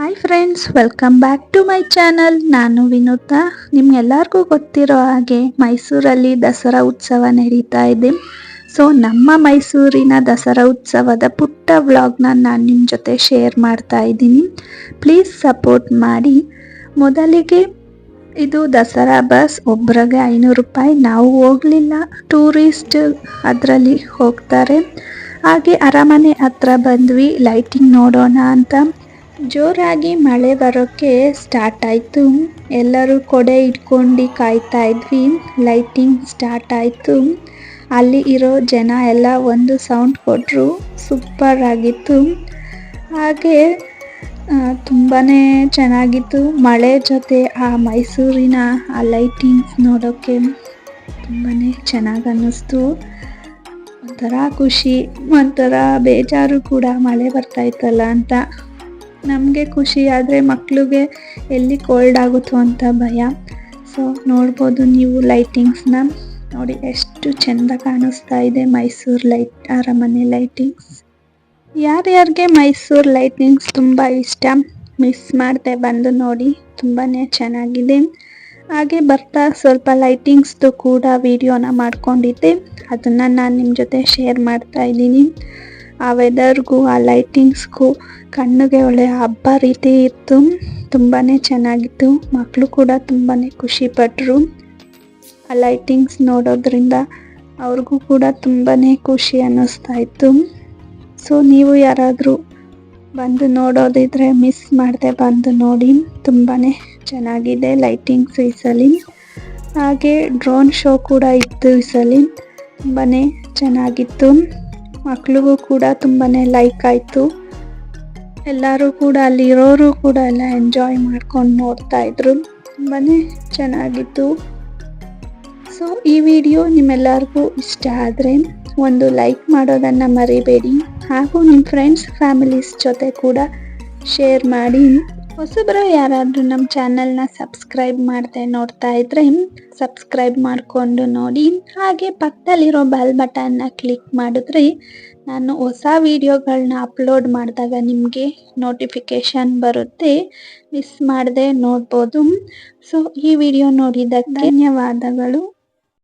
Hi friends, welcome back to my channel. ನಾನು ವಿನುತಾ. ನಿಮ್ಗೆಲ್ಲರಿಗೂ ಗೊತ್ತಿರೋ ಹಾಗೆ ಮೈಸೂರಲ್ಲಿ ದಸರಾ ಉತ್ಸವ ನಡೀತಾ ಇದೆ. ಸೊ ನಮ್ಮ ಮೈಸೂರಿನ ದಸರಾ ಉತ್ಸವದ ಪುಟ್ಟ ವ್ಲಾಗ್ನ ನಾನು ನಿಮ್ಮ ಜೊತೆ ಶೇರ್ ಮಾಡ್ತಾ ಇದ್ದೀನಿ. ಪ್ಲೀಸ್ ಸಪೋರ್ಟ್ ಮಾಡಿ. ಮೊದಲಿಗೆ ಇದು ದಸರಾ ಬಸ್, ಒಬ್ರಿಗೆ 500 ರೂಪಾಯಿ. ನಾವು ಹೋಗಲಿಲ್ಲ, ಟೂರಿಸ್ಟ್ ಅದರಲ್ಲಿ ಹೋಗ್ತಾರೆ. ಹಾಗೆ ಅರಮನೆ ಹತ್ರ ಬಂದ್ವಿ ಲೈಟಿಂಗ್ ನೋಡೋಣ ಅಂತ. ಜೋರಾಗಿ ಮಳೆ ಬರೋಕ್ಕೆ ಸ್ಟಾರ್ಟ್ ಆಯಿತು. ಎಲ್ಲರೂ ಕೊಡೆ ಇಟ್ಕೊಂಡು ಕಾಯ್ತಾ ಇದ್ವಿ. ಲೈಟಿಂಗ್ ಸ್ಟಾರ್ಟ್ ಆಯಿತು. ಅಲ್ಲಿ ಇರೋ ಜನ ಎಲ್ಲ ಒಂದು ಸೌಂಡ್ ಕೊಟ್ಟರು. ಸೂಪರ್ ಆಗಿತ್ತು. ಹಾಗೆ ತುಂಬಾ ಚೆನ್ನಾಗಿತ್ತು. ಮಳೆ ಜೊತೆ ಆ ಮೈಸೂರಿನ ಆ ಲೈಟಿಂಗ್ಸ್ ನೋಡೋಕ್ಕೆ ತುಂಬಾ ಚೆನ್ನಾಗಿ ಅನ್ನಿಸ್ತು. ಒಂಥರ ಖುಷಿ, ಒಂಥರ ಬೇಜಾರು ಕೂಡ, ಮಳೆ ಬರ್ತಾಯಿತ್ತಲ್ಲ ಅಂತ. ನಮಗೆ ಖುಷಿ, ಆದರೆ ಮಕ್ಕಳಿಗೆ ಎಲ್ಲಿ ಕೋಲ್ಡ್ ಆಗುತ್ತೋ ಅಂತ ಭಯ. ಸೊ ನೋಡ್ಬೋದು ನೀವು ಲೈಟಿಂಗ್ಸ್ನ ನೋಡಿ, ಎಷ್ಟು ಚೆಂದ ಕಾಣಿಸ್ತಾ ಇದೆ ಮೈಸೂರು ಅರಮನೆ ಲೈಟಿಂಗ್ಸ್. ಯಾರ್ಯಾರಿಗೆ ಮೈಸೂರು ಲೈಟಿಂಗ್ಸ್ ತುಂಬ ಇಷ್ಟ, ಮಿಸ್ ಮಾಡದೆ ಬಂದು ನೋಡಿ, ತುಂಬಾ ಚೆನ್ನಾಗಿದೆ. ಹಾಗೆ ಬರ್ತಾ ಸ್ವಲ್ಪ ಲೈಟಿಂಗ್ಸ್ದು ಕೂಡ ವಿಡಿಯೋನ ಮಾಡ್ಕೊಂಡಿದ್ದೆ, ಅದನ್ನು ನಾನು ನಿಮ್ಮ ಜೊತೆ ಶೇರ್ ಮಾಡ್ತಾ ಇದ್ದೀನಿ. ಆ ವೆದರ್ಗೂ ಆ ಲೈಟಿಂಗ್ಸ್ಗೂ ಕಣ್ಣಿಗೆ ಒಳ್ಳೆ ಹಬ್ಬ ರೀತಿ ಇತ್ತು. ತುಂಬಾ ಚೆನ್ನಾಗಿತ್ತು. ಮಕ್ಕಳು ಕೂಡ ತುಂಬಾ ಖುಷಿಪಟ್ಟರು ಆ ಲೈಟಿಂಗ್ಸ್ ನೋಡೋದ್ರಿಂದ. ಅವ್ರಿಗೂ ಕೂಡ ತುಂಬಾ ಖುಷಿ ಅನ್ನಿಸ್ತಾ ಇತ್ತು. ಸೊ ನೀವು ಯಾರಾದರೂ ಬಂದು ನೋಡೋದಿದ್ರೆ ಮಿಸ್ ಮಾಡದೆ ಬಂದು ನೋಡಿ, ತುಂಬಾ ಚೆನ್ನಾಗಿದೆ ಲೈಟಿಂಗ್ಸ್ ಈ ಸಲ. ಹಾಗೆ ಡ್ರೋನ್ ಶೋ ಕೂಡ ಇತ್ತು ಈ ಸಲ, ತುಂಬಾ ಚೆನ್ನಾಗಿತ್ತು. ಮಕ್ಳಿಗೂ ಕೂಡ ತುಂಬಾ ಲೈಕ್ ಆಯಿತು. ಎಲ್ಲರೂ ಕೂಡ, ಅಲ್ಲಿರೋರು ಕೂಡ ಎಲ್ಲ ಎಂಜಾಯ್ ಮಾಡ್ಕೊಂಡು ನೋಡ್ತಾ ಇದ್ರು. ತುಂಬಾ ಚೆನ್ನಾಗಿತ್ತು. ಸೊ ಈ ವಿಡಿಯೋ ನಿಮ್ಮೆಲ್ಲರಿಗೂ ಇಷ್ಟ ಆದರೆ ಒಂದು ಲೈಕ್ ಮಾಡೋದನ್ನು ಮರಿಬೇಡಿ. ಹಾಗೂ ನಿಮ್ಮ ಫ್ರೆಂಡ್ಸ್ ಫ್ಯಾಮಿಲೀಸ್ ಜೊತೆ ಕೂಡ ಶೇರ್ ಮಾಡಿ. ಹೊಸಬರು ಯಾರಾದರೂ ನಮ್ಮ ಚಾನಲ್ನ ಸಬ್ಸ್ಕ್ರೈಬ್ ಮಾಡದೆ ನೋಡ್ತಾ ಇದ್ದರೆ ಸಬ್ಸ್ಕ್ರೈಬ್ ಮಾಡಿಕೊಂಡು ನೋಡಿ. ಹಾಗೆ ಪಕ್ಕದಲ್ಲಿರೋ ಬೆಲ್ ಬಟನ್ನ ಕ್ಲಿಕ್ ಮಾಡಿದ್ರೆ ನಾನು ಹೊಸ ವಿಡಿಯೋಗಳನ್ನ ಅಪ್ಲೋಡ್ ಮಾಡಿದಾಗ ನಿಮಗೆ ನೋಟಿಫಿಕೇಷನ್ ಬರುತ್ತೆ, ಮಿಸ್ ಮಾಡದೆ ನೋಡ್ಬೋದು. ಸೊ ಈ ವಿಡಿಯೋ ನೋಡಿದ್ದಕ್ಕೆ ಧನ್ಯವಾದಗಳು.